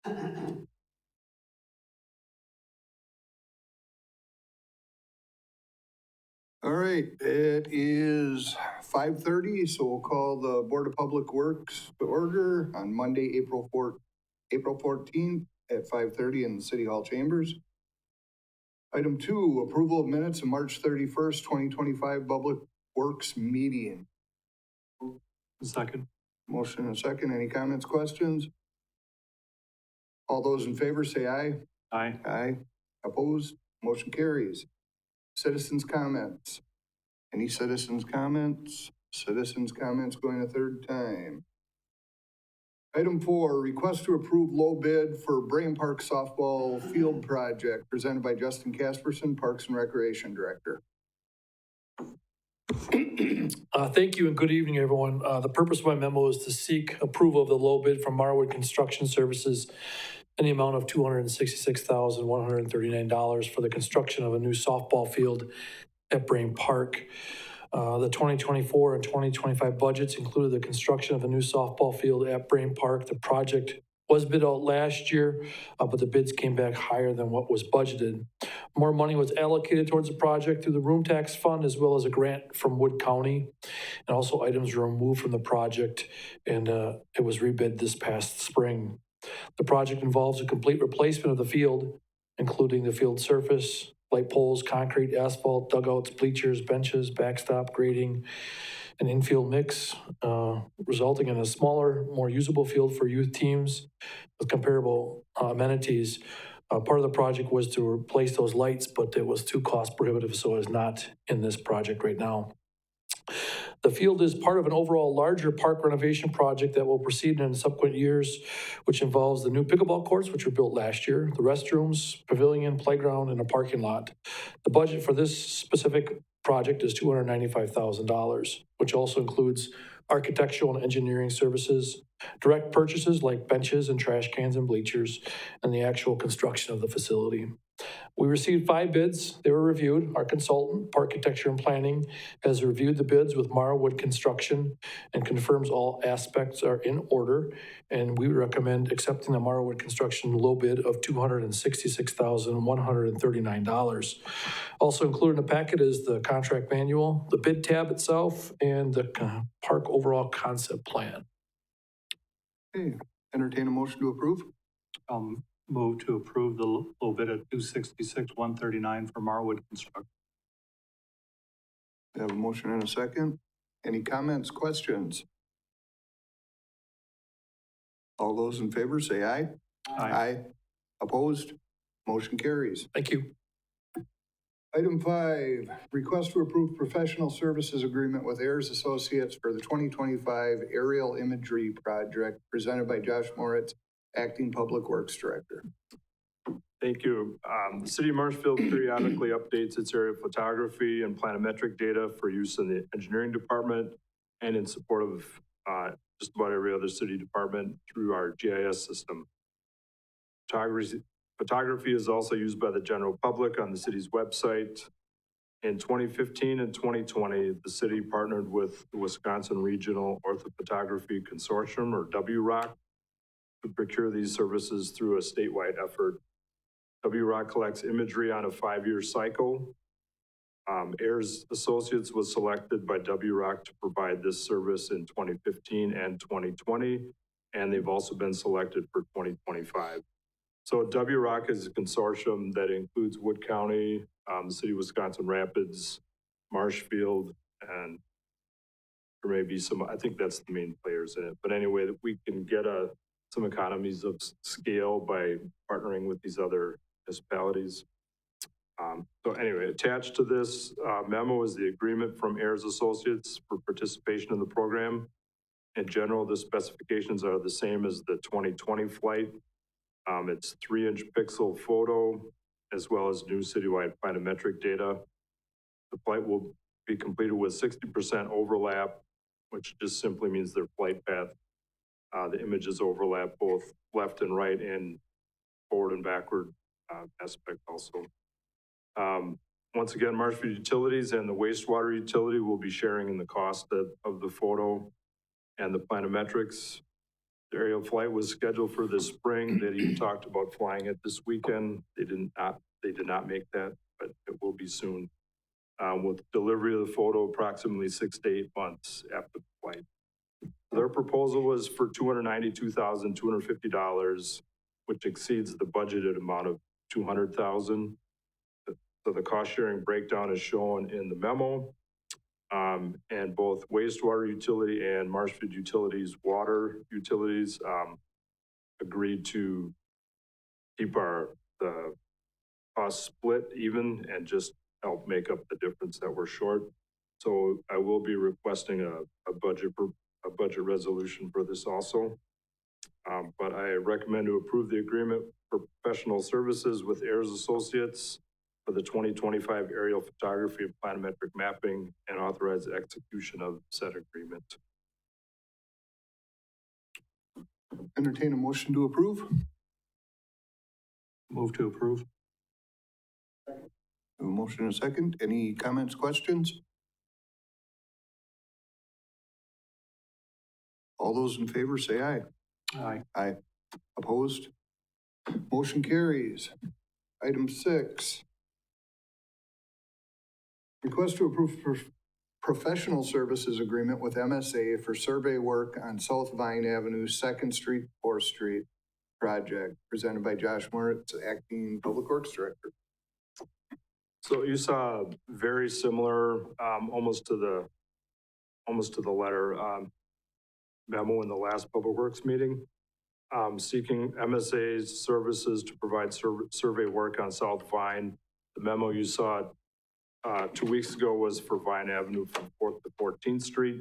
All right, it is 5:30, so we'll call the Board of Public Works to order on Monday, April 14th at 5:30 in the City Hall chambers. Item 2, approval of minutes of March 31st, 2025 Public Works meeting. Second. Motion and a second. Any comments, questions? All those in favor say aye. Aye. Aye. Opposed? Motion carries. Citizens' comments. Any citizens' comments? Citizens' comments going a third time. Item 4, request to approve low bid for Brayton Park softball field project presented by Justin Casperson, Parks and Recreation Director. Thank you and good evening, everyone. The purpose of my memo is to seek approval of the low bid from Marwood Construction Services in the amount of $266,139 for the construction of a new softball field at Brayton Park. The 2024 and 2025 budgets included the construction of a new softball field at Brayton Park. The project was bid out last year, but the bids came back higher than what was budgeted. More money was allocated towards the project through the room tax fund, as well as a grant from Wood County. And also items were removed from the project, and it was rebid this past spring. The project involves a complete replacement of the field, including the field surface, light poles, concrete, asphalt, dugouts, bleachers, benches, backstop, grading, an infield mix, resulting in a smaller, more usable field for youth teams with comparable amenities. Part of the project was to replace those lights, but it was too cost prohibitive, so it is not in this project right now. The field is part of an overall larger park renovation project that will proceed in subsequent years, which involves the new pickleball courts, which were built last year, the restrooms, pavilion, playground, and a parking lot. The budget for this specific project is $295,000, which also includes architectural and engineering services, direct purchases like benches and trash cans and bleachers, and the actual construction of the facility. We received 5 bids. They were reviewed. Our consultant, Architecture and Planning, has reviewed the bids with Marwood Construction and confirms all aspects are in order. And we recommend accepting the Marwood Construction low bid of $266,139. Also included in the packet is the contract manual, the bid tab itself, and the park overall concept plan. Okay, entertain a motion to approve. Move to approve the low bid of $266,139 for Marwood Construction. We have a motion and a second. Any comments, questions? All those in favor say aye. Aye. Opposed? Motion carries. Thank you. Item 5, request to approve professional services agreement with Ayers Associates for the 2025 aerial imagery project presented by Josh Moritz, Acting Public Works Director. Thank you. The City of Marshfield periodically updates its area photography and planimetric data for use in the engineering department and in support of just about every other city department through our GIS system. Photography is also used by the general public on the city's website. In 2015 and 2020, the city partnered with the Wisconsin Regional Orthophotography Consortium, or WROC, to procure these services through a statewide effort. WROC collects imagery on a 5-year cycle. Ayers Associates was selected by WROC to provide this service in 2015 and 2020, and they've also been selected for 2025. So WROC is a consortium that includes Wood County, the city of Wisconsin Rapids, Marshfield, and there may be some, I think that's the main players in it. But anyway, we can get some economies of scale by partnering with these other municipalities. So anyway, attached to this memo is the agreement from Ayers Associates for participation in the program. In general, the specifications are the same as the 2020 flight. It's 3-inch pixel photo, as well as new citywide planimetric data. The flight will be completed with 60% overlap, which just simply means their flight path. The images overlap both left and right and forward and backward aspect also. Once again, Marshfield Utilities and the wastewater utility will be sharing in the cost of the photo and the planimetrics. The aerial flight was scheduled for this spring. They even talked about flying it this weekend. They did not make that, but it will be soon. With delivery of the photo approximately 6 to 8 months after the flight. Their proposal was for $292,250, which exceeds the budgeted amount of $200,000. So the cost sharing breakdown is shown in the memo. And both wastewater utility and Marshfield Utilities water utilities agreed to keep the cost split even and just help make up the difference that we're short. So I will be requesting a budget resolution for this also. But I recommend to approve the agreement for professional services with Ayers Associates for the 2025 aerial photography and planimetric mapping and authorize the execution of said agreement. Entertain a motion to approve. Move to approve. A motion and a second. Any comments, questions? All those in favor say aye. Aye. Aye. Opposed? Motion carries. Item 6. Request to approve professional services agreement with MSA for survey work on South Vine Avenue, 2nd Street, 4th Street project, presented by Josh Moritz, Acting Public Works Director. So you saw very similar, almost to the letter, memo in the last Public Works meeting, seeking MSA's services to provide survey work on South Vine. The memo you saw 2 weeks ago was for Vine Avenue from 4th to 14th Street.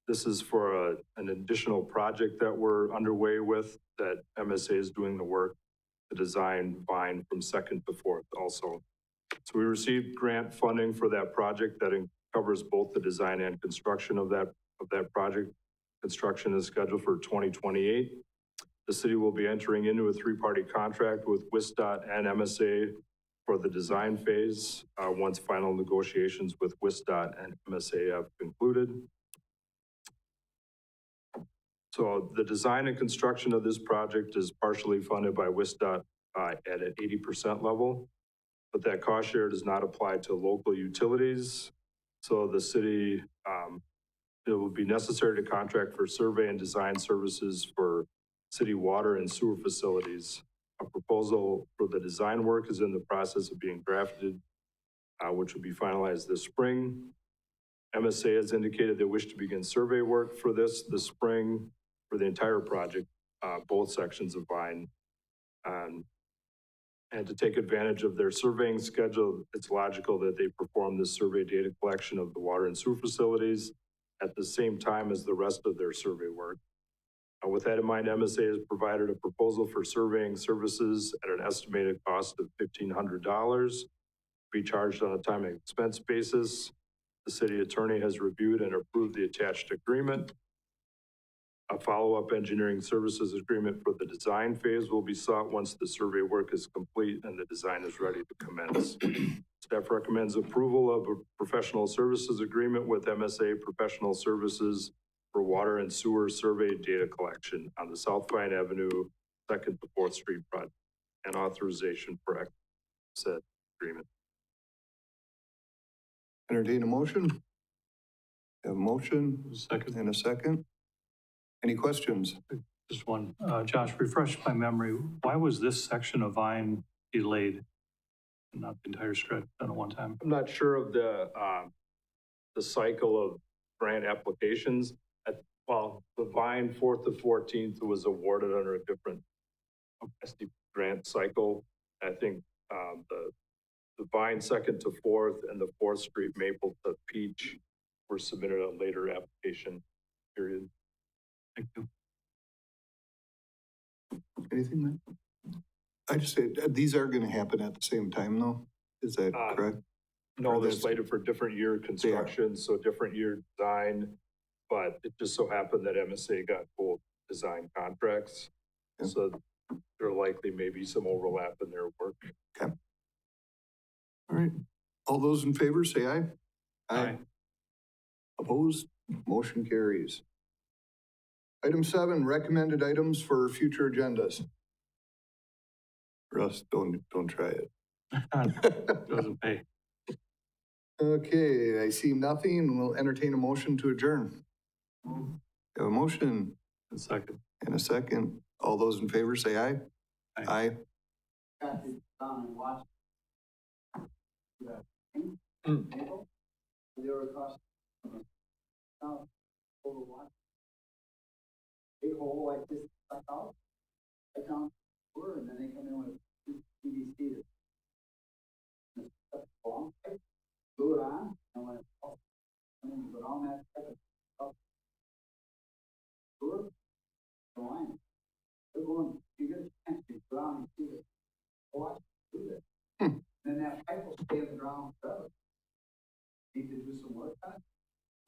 This is for an additional project that we're underway with, that MSA is doing the work to design Vine from 2nd to 4th also. So we received grant funding for that project that covers both the design and construction of that project. Construction is scheduled for 2028. The city will be entering into a 3-party contract with WISDOT and MSA for the design phase, once final negotiations with WISDOT and MSA have concluded. So the design and construction of this project is partially funded by WISDOT at an 80% level, but that cost share does not apply to local utilities. So the city, it will be necessary to contract for survey and design services for city water and sewer facilities. A proposal for the design work is in the process of being drafted, which will be finalized this spring. MSA has indicated they wish to begin survey work for this spring for the entire project, both sections of Vine. And to take advantage of their surveying schedule, it's logical that they perform this survey data collection of the water and sewer facilities at the same time as the rest of their survey work. With that in mind, MSA has provided a proposal for surveying services at an estimated cost of $1,500 to be charged on a time and expense basis. The city attorney has reviewed and approved the attached agreement. A follow-up engineering services agreement for the design phase will be sought once the survey work is complete and the design is ready to commence. Staff recommends approval of a professional services agreement with MSA Professional Services for water and sewer survey data collection on the South Vine Avenue, 2nd to 4th Street project, and authorization for said agreement. Entertain a motion. Have a motion Second. and a second. Any questions? Just one. Josh, refresh my memory. Why was this section of Vine delayed? Not the entire stretch done at one time? I'm not sure of the cycle of grant applications. Well, the Vine 4th to 14th was awarded under a different SD grant cycle. I think the Vine 2nd to 4th and the 4th Street Maple to Peach were submitted a later application period. Thank you. Anything, man? I just said, these are gonna happen at the same time though? Is that correct? No, Or they're that's- slated for different year construction, so different year design. But it just so happened that MSA got both design contracts. Yeah. So there likely may be some overlap in their work. All right. All those in favor say aye. Aye. Opposed? Motion carries. Item 7, recommended items for future agendas. Russ, don't try it. Doesn't pay. Okay, I see nothing. We'll entertain a motion to adjourn. Have a motion A second. and a second. All those in favor say aye. Aye. Big hole like this stuck out. I found were, and then they come in with PVC that long pipe, glue it on, and when it's off, and then you go down that pipe and up. Glue it, the line. They're going, you get a chance, you go down and see it. Watch, do this. Then that pipe will stay in the ground forever. Need to do some work on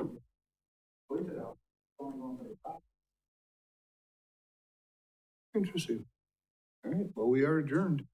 it. Point it out, only going to the top. Interesting. All right, well, we are adjourned.